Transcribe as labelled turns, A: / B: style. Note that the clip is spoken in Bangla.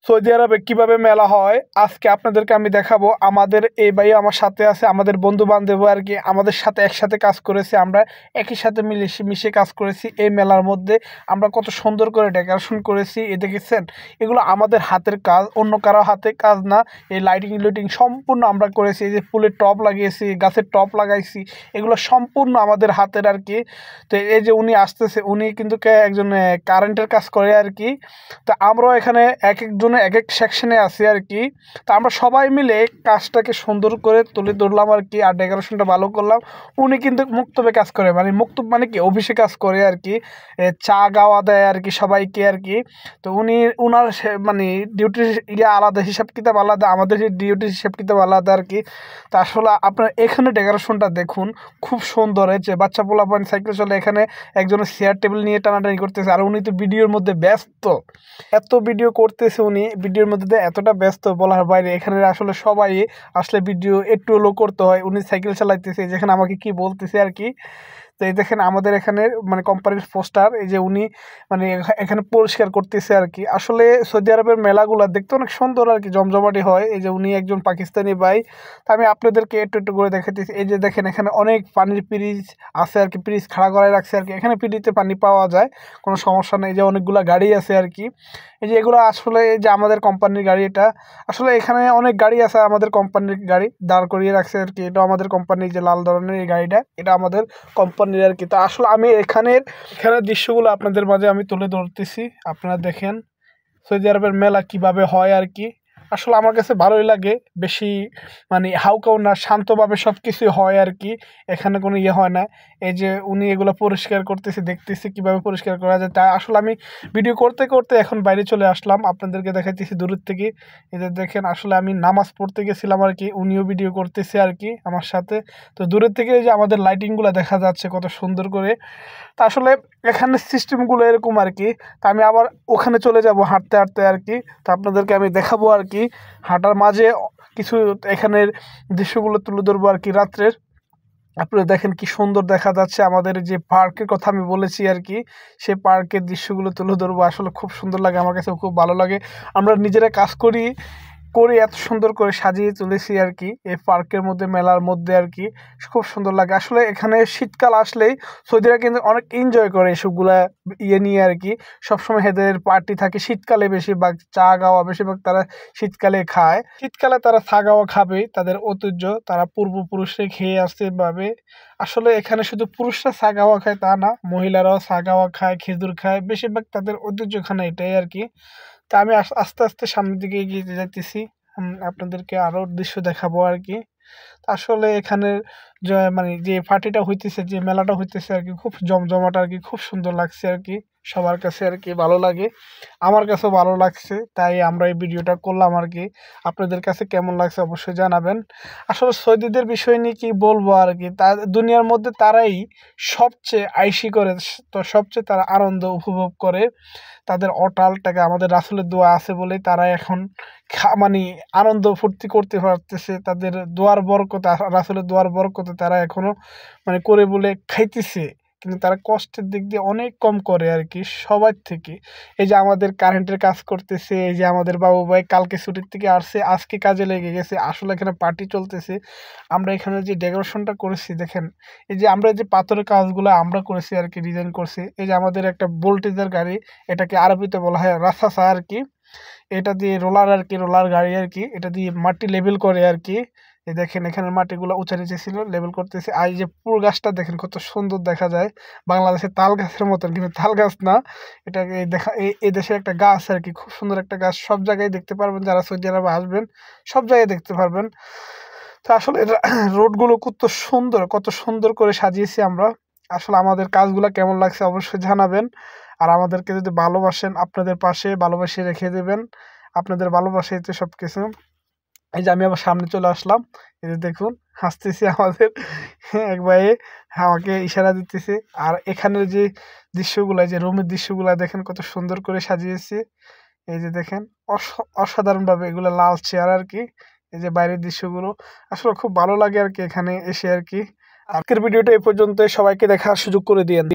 A: সৌদি আরবে কিভাবে মেলা হয় আজকে আপনাদেরকে আমি দেখাবো। আমাদের এই ভাই আমার সাথে আছে, আমাদের বন্ধু বান্ধব আর কি আমাদের সাথে একসাথে কাজ করেছি, আমরা একই সাথে মিশে কাজ করেছি। এই মেলার মধ্যে আমরা কত সুন্দর করে ডেকোরেশন করেছি, এ দেখেছেন? এগুলো আমাদের হাতের কাজ, অন্য কারো হাতের কাজ না। এই লাইটিং সম্পূর্ণ আমরা করেছি। এই যে ফুলের টব লাগিয়েছি, গাছের টব লাগাইছি, এগুলো সম্পূর্ণ আমাদের হাতের আর কি। তো এই যে উনি আসতেছে, উনি কিন্তু একজন কারেন্টের কাজ করে আর কি। তো আমরাও এখানে এক একজন এক এক সেকশনে আছি আর কি। তো আমরা সবাই মিলে কাজটাকে সুন্দর করে তুলে ধরলাম আর কি, আর ডেকোরেশনটা ভালো করলাম। উনি কিন্তু মুক্তবে কাজ করে, মানে মুক্তব মানে কি অফিসে কাজ করে আর কি, চা গাওয়া দেয় আর কি সবাইকে আর কি। তো উনি উনার মানে ডিউটির আলাদা, হিসাব কিতাব আলাদা, আমাদের ডিউটির হিসাব কিতাব আলাদা আর কি। তা আসলে আপনার এখানে ডেকোরেশনটা দেখুন, খুব সুন্দর হয়েছে। বাচ্চা পোলাপান সাইকেল চলে, এখানে একজনের চেয়ার টেবিল নিয়ে টানাটানি করতেছে, আর উনি তো ভিডিওর মধ্যে ব্যস্ত, এত ভিডিও করতেছে উনি, ভিডিওর মধ্যে এতটা ব্যস্ত বলার বাইরে। এখানে আসলে সবাই আসলে ভিডিও একটু হলেও করতে হয়। উনি সাইকেল চালাইতেছে, যেখানে আমাকে কি বলতেছে আর কি। তো এই দেখেন আমাদের এখানে মানে কোম্পানির পোস্টার, এই যে উনি মানে এখানে পরিষ্কার করতেছে আর কি। আসলে সৌদি আরবের মেলাগুলো দেখতে অনেক সুন্দর আর কি, জমজমাটি হয়। এই যে উনি একজন পাকিস্তানি ভাই। তা আমি আপনাদেরকে একটু একটু করে দেখাতেছি। এই যে দেখেন এখানে অনেক পানির ফ্রিজ আছে আর কি, ফ্রিজ খাড়া করায় রাখছে আর কি। এখানে ফ্রিতে পানি পাওয়া যায়, কোনো সমস্যা নেই। যে অনেকগুলো গাড়ি আছে আর কি। এই যে এগুলো আসলে এই যে আমাদের কোম্পানির গাড়ি, এটা আসলে এখানে অনেক গাড়ি আছে আমাদের কোম্পানির গাড়ি দাঁড় করিয়ে রাখছে আর কি। এটা আমাদের কোম্পানির যে লাল ধরনের এই গাড়িটা, এটা আমাদের কোম্পানির আর কি। তো আসলে আমি এখানে দৃশ্যগুলো আপনাদের মাঝে আমি তুলে ধরতেছি, আপনারা দেখেন সৌদি আরবের মেলা কিভাবে হয় আর কি। আসলে আমার কাছে ভালোই লাগে, বেশি মানে হাউকাউ না, শান্তভাবে সব কিছু হয় আর কি। এখানে কোনো ইয়ে হয় না। এই যে উনি এগুলো পরিষ্কার করতেছে, দেখতেছি কিভাবে পরিষ্কার করা যায়। তা আসলে আমি ভিডিও করতে করতে এখন বাইরে চলে আসলাম, আপনাদেরকে দেখাইতেছি দূরের থেকে। এদের দেখেন আসলে আমি নামাজ পড়তে গেছিলাম আর কি, উনিও ভিডিও করতেছে আর কি আমার সাথে। তো দূরের থেকে এই যে আমাদের লাইটিংগুলো দেখা যাচ্ছে কত সুন্দর করে। তা আসলে এখানে সিস্টেমগুলো এরকম আর কি। তা আমি আবার ওখানে চলে যাব হাঁটতে হাঁটতে আর কি। তো আপনাদেরকে আমি দেখাবো আর কি, হাঁটার মাঝে কিছু এখানের দৃশ্যগুলো তুলে ধরবো আর কি রাত্রের। আপনারা দেখেন কি সুন্দর দেখা যাচ্ছে। আমাদের যে পার্কের কথা আমি বলেছি আর কি, সেই পার্কের দৃশ্যগুলো তুলে ধরবো। আসলে খুব সুন্দর লাগে, আমার কাছে খুব ভালো লাগে। আমরা নিজেরা কাজ করি করে এত সুন্দর করে সাজিয়ে তুলেছি আর কি এই পার্কের মধ্যে, মেলার মধ্যে আর কি। খুব সুন্দর লাগে আসলে। এখানে শীতকাল আসলেই সৌদিরা কিন্তু অনেক এনজয় করে এসবগুলা ইয়ে নিয়ে আর কি। সবসময় এদের পার্টি থাকে শীতকালে, বেশিরভাগ চা গাওয়া বেশিরভাগ তারা শীতকালে খায়। শীতকালে তারা চা গাওয়া খাবে, তাদের ঐতিহ্য, তারা পূর্বপুরুষে খেয়ে আসছে ভাবে। আসলে এখানে শুধু পুরুষরা চা গাওয়া খায় তা না, মহিলারাও চা গাওয়া খায়, খেজুর খায়, বেশিরভাগ তাদের ঐতিহ্য এখানে এটাই আর কি। তা আমি আস্তে আস্তে সামনের দিকে এগিয়ে যাইতেছি, আপনাদেরকে আরও দৃশ্য দেখাবো আর কি। আসলে এখানের মানে যে পার্টিটা হইতেছে, যে মেলাটা হইতেছে আর কি, খুব জমজমাট আর কি, খুব সুন্দর লাগছে আর কি। সবার কাছে আর কি ভালো লাগে, আমার কাছেও ভালো লাগছে, তাই আমরা এই ভিডিওটা করলাম আর কি। আপনাদের কাছে কেমন লাগছে অবশ্যই জানাবেন। আসলে সৌদিদের বিষয় নিয়ে কি বলবো আর কি, তা দুনিয়ার মধ্যে তারাই সবচেয়ে আইসি করে, তো সবচেয়ে তারা আনন্দ উপভোগ করে। তাদের অটাল টাকা, আমাদের রাসূলের দোয়া আছে বলেই তারা এখন মানে আনন্দ ফুর্তি করতে পারতেছে। তাদের দোয়ার বরকতে, রাসূলের দোয়ার বরকতে তারা এখনো মানে করে বলে খাইতেছে। কিন্তু তারা কষ্টের দিক দিয়ে অনেক কম করে আর কি সবার থেকে। এই যে আমাদের কারেন্টের কাজ করতেছে, এই যে আমাদের বাবু ভাই কালকে ছুটির থেকে আসছে, আজকে কাজে লেগে গেছে। আসলে এখানে পার্টি চলতেছে। আমরা এখানে যে ডেকোরেশনটা করেছি দেখেন, এই যে আমরা যে পাথরের কাজগুলো আমরা করেছি আর কি, ডিজাইন করছি। এই যে আমাদের একটা ভোল্টেজের গাড়ি, এটাকে আরবিতে বলা হয় রাসাসা আর কি। এটা দিয়ে রোলার আর কি, রোলার গাড়ি আর কি, এটা দিয়ে মাটি লেবেল করে আর কি। এই দেখেন এখানে মাটিগুলো উঁচা নিচে ছিল, লেবেল করতেছে। আর এই যে পুরো গাছটা দেখেন কত সুন্দর দেখা যায়, বাংলাদেশের তাল গাছের মতন, কিন্তু তাল গাছ না। এটাকে দেখা এই দেশের একটা গাছ আর কি, খুব সুন্দর একটা গাছ। সব জায়গায় দেখতে পারবেন, যারা সৌদি আরবে আসবেন সব জায়গায় দেখতে পারবেন। তো আসলে রোডগুলো কত সুন্দর করে সাজিয়েছি আমরা। আসলে আমাদের কাজগুলো কেমন লাগছে অবশ্যই জানাবেন। আর আমাদেরকে যদি ভালোবাসেন, আপনাদের পাশে ভালোবাসে রেখে দেবেন। আপনাদের ভালোবাসাই তো সব কিছু। এই যে আমি আবার সামনে চলে আসলাম, এই যে দেখুন হাসতেছি আমাদের এক ভাইয়ে আমাকে ইশারা দিতেছে। আর এখানের যে দৃশ্যগুলো, যে রুমের দৃশ্যগুলো দেখেন কত সুন্দর করে সাজিয়েছি। এই যে দেখেন অসাধারণভাবে এগুলো লাল চেয়ার আর কি। এই যে বাইরের দৃশ্যগুলো আসলে খুব ভালো লাগে আর কি এখানে এসে আর কি। আজকের ভিডিওটা এই পর্যন্ত, সবাইকে দেখার সুযোগ করে দিয়েন।